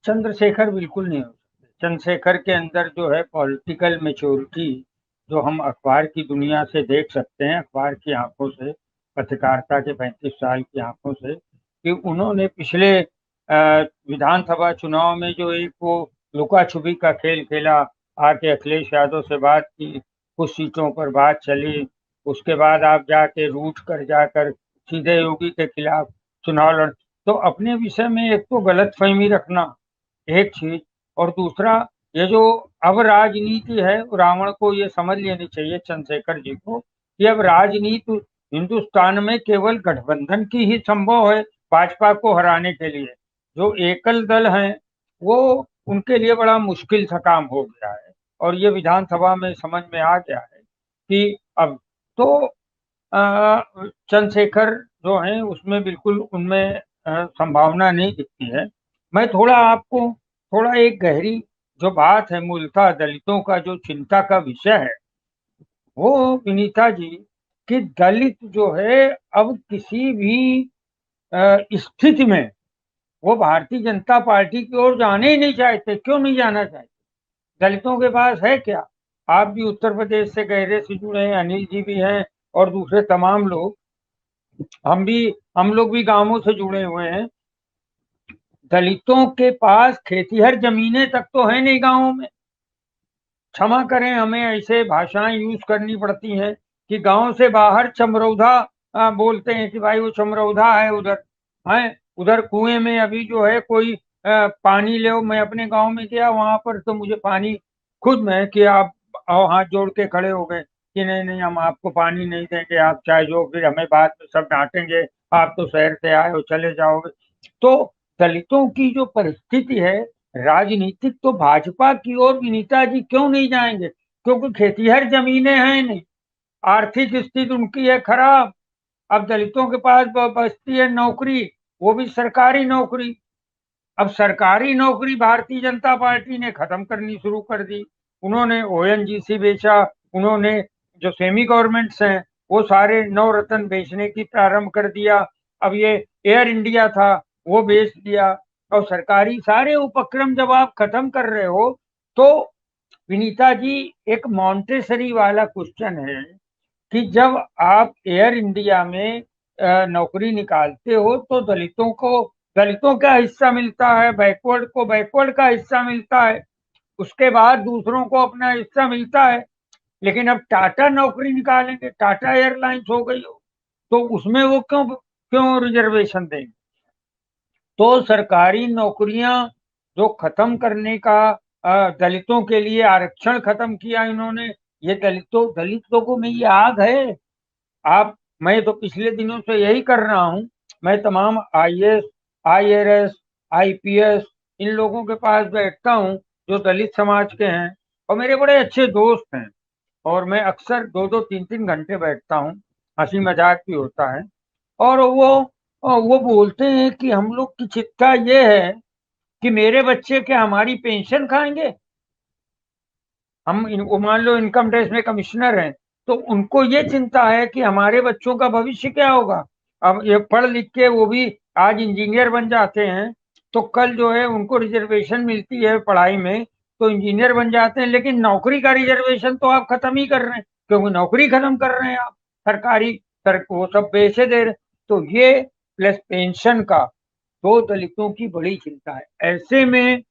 चंद्रशेखर बिल्कुल नहीं हो सकते। चंद्रशेखर के अंदर जो है पॉलिटिकल मैच्योरिटी, जो हम अखबार की दुनिया से देख सकते हैं, अखबार की आंखों से, पत्रकारिता के 35 साल की आंखों से, कि उन्होंने पिछले विधानसभा चुनाव में जो एक वो लुका छुपी का खेल खेला, आके अखिलेश यादव से बात की, कुछ सीटों पर बात चली, उसके बाद आप जाके रूठ कर जाकर सीधे योगी के खिलाफ चुनाव लड़। तो अपने विषय में एक तो गलत फहमी रखना एक चीज, और दूसरा ये जो अब राजनीति है, रावण को ये समझ लेनी चाहिए चंद्रशेखर जी को, कि अब राजनीति हिंदुस्तान में केवल गठबंधन की ही संभव है भाजपा को हराने के लिए। जो एकल दल हैं वो उनके लिए बड़ा मुश्किल सा काम हो गया है, और ये विधानसभा में समझ में आ गया है कि अब तो चंद्रशेखर जो हैं उसमें बिल्कुल उनमें संभावना नहीं दिखती है। मैं थोड़ा आपको थोड़ा एक गहरी जो बात है, मूलतः दलितों का जो चिंता का विषय है, वो विनीता जी, कि दलित जो है अब किसी भी स्थिति में वो भारतीय जनता पार्टी की ओर जाने ही नहीं चाहते। क्यों नहीं जाना चाहते? दलितों के पास है क्या? आप भी उत्तर प्रदेश से गहरे से जुड़े हैं, अनिल जी भी हैं, और दूसरे तमाम लोग, हम लोग भी गांवों से जुड़े हुए हैं। दलितों के पास खेतीहर जमीनें तक तो है नहीं गांवों में। क्षमा करें, हमें ऐसे भाषाएं यूज करनी पड़ती हैं कि गांव से बाहर चमरौधा बोलते हैं कि भाई वो चमरौधा है उधर, है उधर कुएं में अभी जो है कोई पानी ले। मैं अपने गांव में गया, वहां पर तो मुझे पानी खुद में कि आप आओ, हाथ जोड़ के खड़े हो गए कि नहीं नहीं हम आपको पानी नहीं देंगे, आप चाहे जो, फिर हमें बाद में सब डांटेंगे, आप तो शहर से आए हो चले जाओगे। तो दलितों की जो परिस्थिति है राजनीतिक, तो भाजपा की ओर विनीता जी क्यों नहीं जाएंगे? क्योंकि खेतीहर जमीनें हैं नहीं, आर्थिक स्थिति उनकी है खराब। अब दलितों के पास बचती है नौकरी, वो भी सरकारी नौकरी। अब सरकारी नौकरी भारतीय जनता पार्टी ने खत्म करनी शुरू कर दी। उन्होंने ओएनजीसी बेचा, उन्होंने जो सेमी गवर्नमेंट्स हैं वो सारे नवरत्न बेचने की प्रारंभ कर दिया। अब ये एयर इंडिया था वो बेच दिया। और सरकारी सारे उपक्रम जब आप खत्म कर रहे हो, तो विनीता जी, एक मॉन्टेसरी वाला क्वेश्चन है कि जब आप एयर इंडिया में नौकरी निकालते हो तो दलितों का हिस्सा मिलता है, बैकवर्ड को बैकवर्ड का हिस्सा मिलता है, उसके बाद दूसरों को अपना हिस्सा मिलता है। लेकिन अब टाटा नौकरी निकालेंगे, टाटा एयरलाइंस हो गई हो, तो उसमें वो क्यों क्यों रिजर्वेशन देंगे? तो सरकारी नौकरियां जो खत्म करने का दलितों के लिए आरक्षण खत्म किया इन्होंने, ये दलित लोगों में ये आग है। आप मैं तो पिछले दिनों से यही कर रहा हूं। मैं तमाम आईएएस, आईआरएस, आईपीएस इन लोगों के पास बैठता हूं जो दलित समाज के हैं, और मेरे बड़े अच्छे दोस्त हैं, और मैं अक्सर 2-2 3-3 घंटे बैठता हूं, हंसी मजाक भी होता है। और वो बोलते हैं कि हम लोग की चिंता ये है कि मेरे बच्चे क्या हमारी पेंशन खाएंगे। वो मान लो इनकम टैक्स में कमिश्नर हैं, तो उनको ये चिंता है कि हमारे बच्चों का भविष्य क्या होगा। अब ये पढ़ लिख के वो भी आज इंजीनियर बन जाते हैं, तो कल जो है उनको रिजर्वेशन मिलती है पढ़ाई में, तो इंजीनियर बन जाते हैं, लेकिन नौकरी का रिजर्वेशन तो आप खत्म ही कर रहे हैं, क्योंकि नौकरी खत्म कर रहे हैं आप। सरकारी वो सब पैसे दे रहे। तो ये प्लस पेंशन का तो दलितों की बड़ी चिंता है। ऐसे में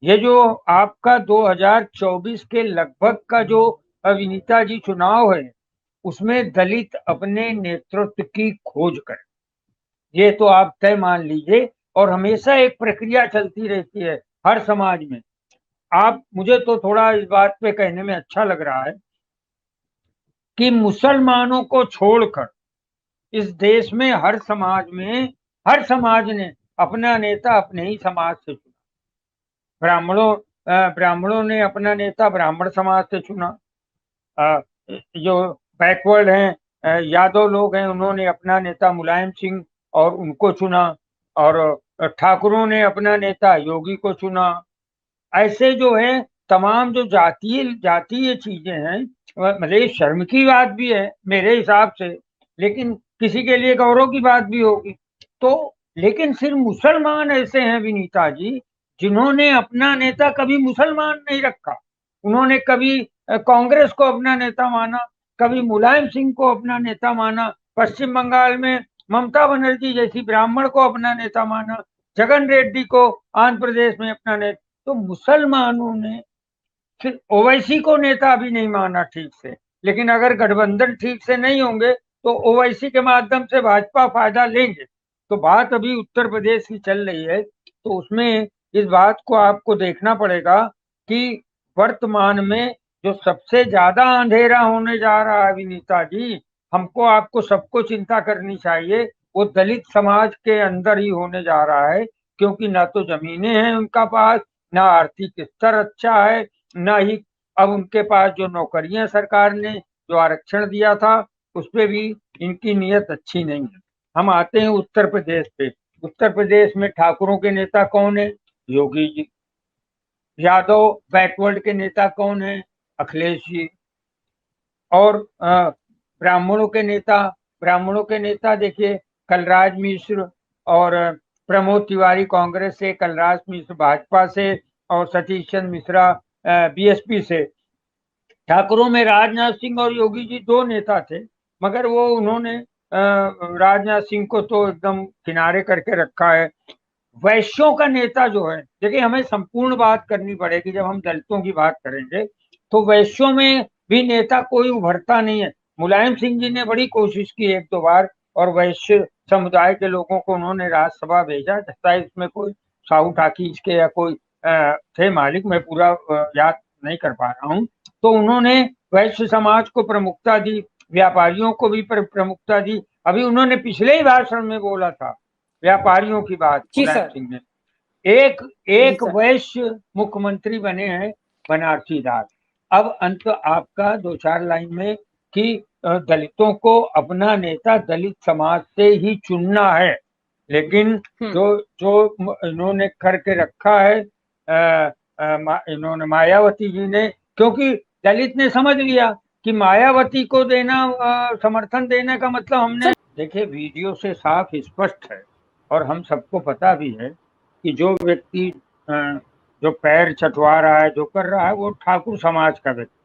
ये जो आपका 2024 के लगभग का जो विनीता जी चुनाव है, उसमें दलित अपने नेतृत्व की खोज करें, ये तो आप तय मान लीजिए। और हमेशा एक प्रक्रिया चलती रहती है हर समाज में। आप मुझे तो थोड़ा इस बात पे कहने में अच्छा लग रहा है कि मुसलमानों को छोड़कर इस देश में हर समाज ने अपना नेता अपने ही समाज से चुना। ब्राह्मणों ने अपना नेता ब्राह्मण समाज से चुना। अ, जो बैकवर्ड हैं, यादव लोग हैं, उन्होंने अपना नेता मुलायम सिंह और उनको चुना। और ठाकुरों ने अपना नेता योगी को चुना। ऐसे जो है तमाम जो जातीय जातीय चीजें हैं, मतलब ये शर्म की बात भी है मेरे हिसाब से, लेकिन किसी के लिए गौरव की बात भी होगी। तो लेकिन सिर्फ मुसलमान ऐसे हैं विनीता जी जिन्होंने अपना नेता कभी मुसलमान नहीं रखा, उन्होंने कभी कांग्रेस को अपना नेता माना, कभी मुलायम सिंह को अपना नेता माना, पश्चिम बंगाल में ममता बनर्जी जैसी ब्राह्मण को अपना नेता माना, जगन रेड्डी को आंध्र प्रदेश में अपना नेता, तो मुसलमानों ने फिर ओवैसी को नेता अभी नहीं माना ठीक से, लेकिन अगर गठबंधन ठीक से नहीं होंगे तो ओवैसी के माध्यम से भाजपा फायदा लेंगे। तो बात अभी उत्तर प्रदेश की चल रही है, तो उसमें इस बात को आपको देखना पड़ेगा कि वर्तमान में जो सबसे ज्यादा अंधेरा होने जा रहा है विनीता जी, हमको आपको सबको चिंता करनी चाहिए, वो दलित समाज के अंदर ही होने जा रहा है, क्योंकि ना तो जमीनें हैं उनका पास, ना आर्थिक स्तर अच्छा है, ना ही अब उनके पास जो नौकरियां सरकार ने जो आरक्षण दिया था उस पे भी इनकी नीयत अच्छी नहीं है। हम आते हैं उत्तर प्रदेश पे। उत्तर प्रदेश में ठाकुरों के नेता कौन है? योगी जी। यादव बैकवर्ड के नेता कौन है? अखिलेश जी। और ब्राह्मणों के नेता देखिए, कलराज मिश्र और प्रमोद तिवारी कांग्रेस से, कलराज मिश्र भाजपा से और सतीश चंद्र मिश्रा बीएसपी से। ठाकुरों में राजनाथ सिंह और योगी जी दो नेता थे, मगर वो उन्होंने राजनाथ सिंह को तो एकदम किनारे करके रखा है। वैश्यों का नेता जो है, देखिए हमें संपूर्ण बात करनी पड़ेगी, जब हम दलितों की बात करेंगे तो वैश्यों में भी नेता कोई उभरता नहीं है। मुलायम सिंह जी ने बड़ी कोशिश की एक दो बार, और वैश्य समुदाय के लोगों को उन्होंने राज्यसभा भेजा, शायद इसमें कोई साहू ठाकीज के या कोई थे मालिक, मैं पूरा याद नहीं कर पा रहा हूँ। तो उन्होंने वैश्य समाज को प्रमुखता दी, व्यापारियों को भी प्रमुखता दी। अभी उन्होंने पिछले ही भाषण में बोला था व्यापारियों की बात, जी मुलायम सर। सिंह ने। एक जी एक सर। वैश्य मुख्यमंत्री बने हैं, बनारसी दास। अब अंत आपका दो चार लाइन में कि दलितों को अपना नेता दलित समाज से ही चुनना है, लेकिन जो जो इन्होंने करके रखा है इन्होंने, मायावती जी ने, क्योंकि दलित ने समझ लिया कि मायावती को देना समर्थन देने का मतलब हमने, देखिए वीडियो से साफ स्पष्ट है और हम सबको पता भी है कि जो व्यक्ति जो पैर चटवा रहा है, जो कर रहा है, वो ठाकुर समाज का व्यक्ति,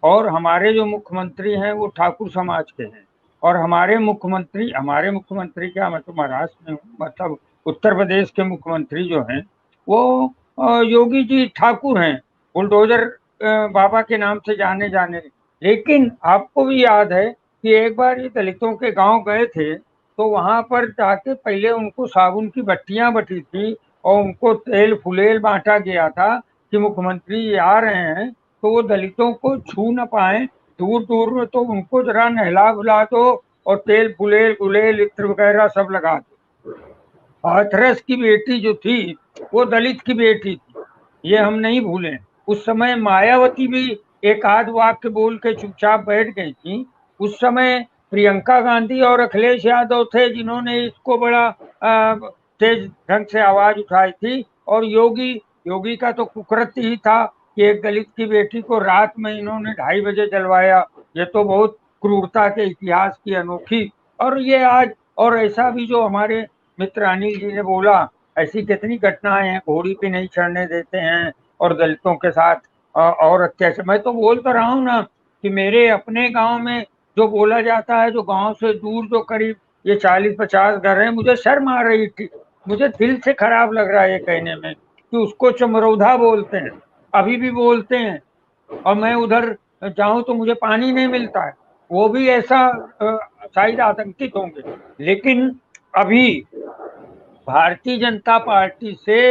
और हमारे जो मुख्यमंत्री हैं वो ठाकुर समाज के हैं। और हमारे मुख्यमंत्री क्या, मैं तो महाराष्ट्र में हूँ, मतलब उत्तर प्रदेश के मुख्यमंत्री जो हैं वो योगी जी ठाकुर हैं, बुलडोजर बाबा के नाम से जाने जाने। लेकिन आपको भी याद है कि एक बार ये दलितों के गांव गए थे, तो वहां पर जाके पहले उनको साबुन की बट्टियां बटी थी और उनको तेल फुलेल बांटा गया था कि मुख्यमंत्री आ रहे हैं, तो वो दलितों को छू न पाए दूर दूर में, तो उनको जरा नहला बुला दो और तेल फुलेल गुलेल इत्र वगैरह सब लगा दो। हाथरस की बेटी जो थी वो दलित की बेटी थी, ये हम नहीं भूलें। उस समय मायावती भी एक आध वाक्य बोल के चुपचाप बैठ गई थी। उस समय प्रियंका गांधी और अखिलेश यादव थे जिन्होंने इसको बड़ा तेज ढंग से आवाज उठाई थी। और योगी का तो कुकृत्य ही था कि एक दलित की बेटी को रात में इन्होंने 2:30 बजे जलवाया। ये तो बहुत क्रूरता के इतिहास की अनोखी। और ये आज, और ऐसा भी जो हमारे मित्र अनिल जी ने बोला, ऐसी कितनी घटनाएं हैं, घोड़ी पे नहीं चढ़ने देते हैं और दलितों के साथ और अत्याचार। मैं तो बोल तो रहा हूँ ना कि मेरे अपने गांव में जो बोला जाता है, जो गांव से दूर जो करीब ये 40-50 घर हैं, मुझे शर्म आ रही थी, मुझे दिल से खराब लग रहा है ये कहने में कि उसको चमरौधा बोलते हैं, अभी भी बोलते हैं। और मैं उधर जाऊं तो मुझे पानी नहीं मिलता है। वो भी ऐसा शायद आतंकित होंगे। लेकिन अभी भारतीय जनता पार्टी से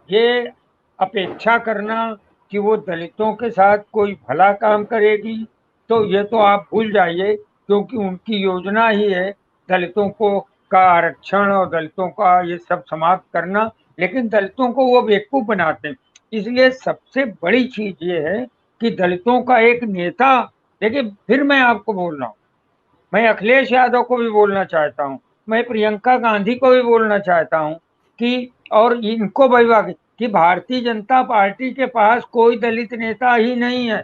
ये अपेक्षा करना कि वो दलितों के साथ कोई भला काम करेगी, तो ये तो आप भूल जाइए, क्योंकि उनकी योजना ही है दलितों को का आरक्षण और दलितों का ये सब समाप्त करना। लेकिन दलितों को वो बेवकूफ बनाते हैं। इसलिए सबसे बड़ी चीज ये है कि दलितों का एक नेता, देखिए फिर मैं आपको बोल रहा हूँ, मैं अखिलेश यादव को भी बोलना चाहता हूँ, मैं प्रियंका गांधी को भी बोलना चाहता हूँ कि, और इनको भी, कि भारतीय जनता पार्टी के पास कोई दलित नेता ही नहीं है,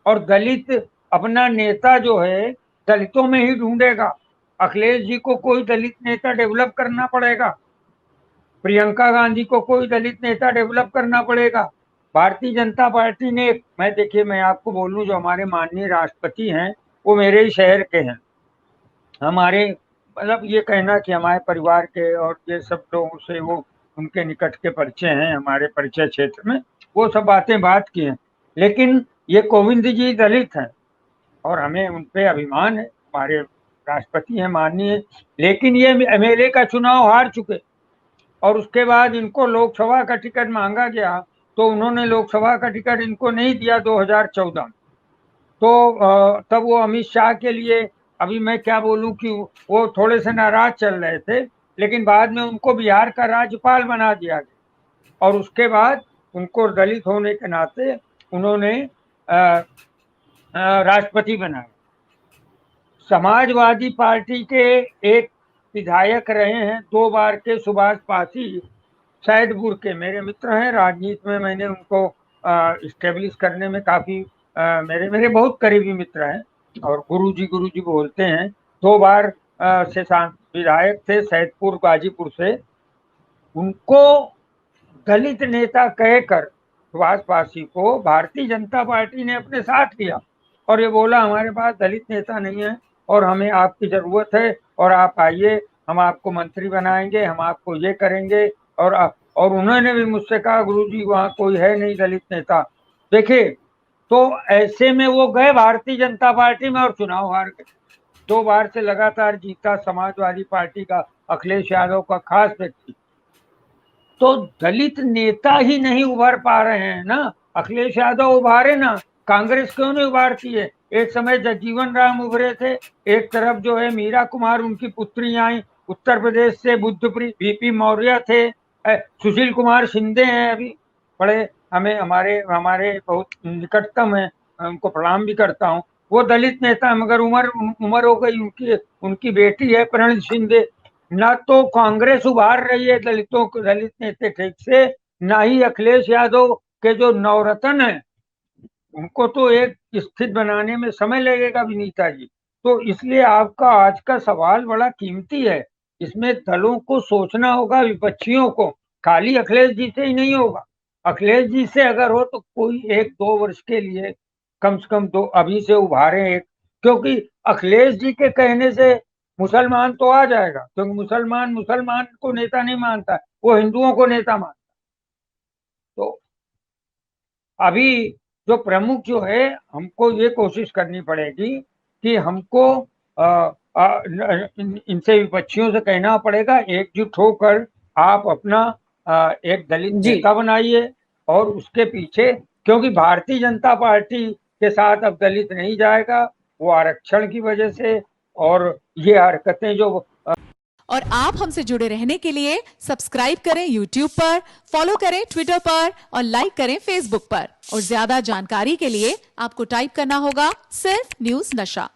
और दलित अपना नेता जो है दलितों में ही ढूंढेगा। अखिलेश जी को कोई दलित नेता डेवलप करना पड़ेगा। प्रियंका गांधी को कोई दलित नेता डेवलप करना पड़ेगा। भारतीय जनता पार्टी ने, मैं आपको बोलूं, जो हमारे माननीय राष्ट्रपति हैं वो मेरे ही शहर के हैं। हमारे मतलब ये कहना कि हमारे परिवार के और ये सब लोगों से वो उनके निकट के परिचय हैं, हमारे परिचय क्षेत्र में वो सब बात की हैं। लेकिन ये कोविंद जी दलित हैं और हमें उन पे अभिमान है, हमारे राष्ट्रपति हैं माननीय। लेकिन ये एमएलए का चुनाव हार चुके और उसके बाद इनको लोकसभा का टिकट मांगा गया तो उन्होंने लोकसभा का टिकट इनको नहीं दिया 2014 में। तो तब वो अमित शाह के लिए, अभी मैं क्या बोलूं कि वो थोड़े से नाराज चल रहे थे, लेकिन बाद में उनको बिहार का राज्यपाल बना दिया गया और उसके बाद उनको दलित होने के नाते उन्होंने राष्ट्रपति बनाया। समाजवादी पार्टी के एक विधायक रहे हैं 2 बार के, सुभाष पासी, सैदपुर के, मेरे मित्र हैं। राजनीति में मैंने उनको इस्टेब्लिश करने में काफी मेरे बहुत करीबी मित्र हैं और गुरुजी बोलते हैं। 2 बार से विधायक थे सैदपुर गाजीपुर से। उनको दलित नेता कहकर सुभाष पासी को भारतीय जनता पार्टी ने अपने साथ लिया और ये बोला हमारे पास दलित नेता नहीं है और हमें आपकी जरूरत है और आप आइए, हम आपको मंत्री बनाएंगे, हम आपको ये करेंगे। और उन्होंने भी मुझसे कहा गुरुजी वहाँ कोई है नहीं दलित नेता। देखिए, तो ऐसे में वो गए भारतीय जनता पार्टी में और चुनाव हार गए। 2 बार से लगातार जीता समाजवादी पार्टी का अखिलेश यादव का खास व्यक्ति। तो दलित नेता ही नहीं उभर पा रहे हैं ना। अखिलेश यादव उभारे ना, कांग्रेस क्यों नहीं उभारती है? एक समय जगजीवन राम उभरे थे, एक तरफ जो है मीरा कुमार उनकी पुत्री आई उत्तर प्रदेश से, वीपी मौर्य थे, सुशील कुमार शिंदे हैं अभी बड़े हमें हमारे बहुत निकटतम है, उनको प्रणाम भी करता हूँ। वो दलित नेता मगर उम्र हो गई उनकी। उनकी बेटी है प्रणित शिंदे। ना तो कांग्रेस उभार रही है दलित नेता ठीक से, ना ही अखिलेश यादव के जो नवरत्न है उनको तो एक स्थित बनाने में समय लगेगा विनीता जी। तो इसलिए आपका आज का सवाल बड़ा कीमती है। इसमें दलों को सोचना होगा, विपक्षियों को, खाली अखिलेश जी से ही नहीं होगा। अखिलेश जी से अगर हो तो कोई 1-2 वर्ष के लिए कम से कम 2 अभी से उभारे एक, क्योंकि अखिलेश जी के कहने से मुसलमान तो आ जाएगा, क्योंकि मुसलमान को नेता नहीं मानता, वो हिंदुओं को नेता मानता। तो अभी जो प्रमुख जो है, हमको ये कोशिश करनी पड़ेगी कि हमको इनसे विपक्षियों से कहना पड़ेगा एकजुट होकर आप अपना एक दलित नेता बनाइए और उसके पीछे, क्योंकि भारतीय जनता पार्टी के साथ अब दलित नहीं जाएगा, वो आरक्षण की वजह से और ये हरकतें जो। और आप हमसे जुड़े रहने के लिए सब्सक्राइब करें YouTube पर, फॉलो करें ट्विटर पर और लाइक करें Facebook पर। और ज्यादा जानकारी के लिए आपको टाइप करना होगा सिर्फ न्यूज नशा।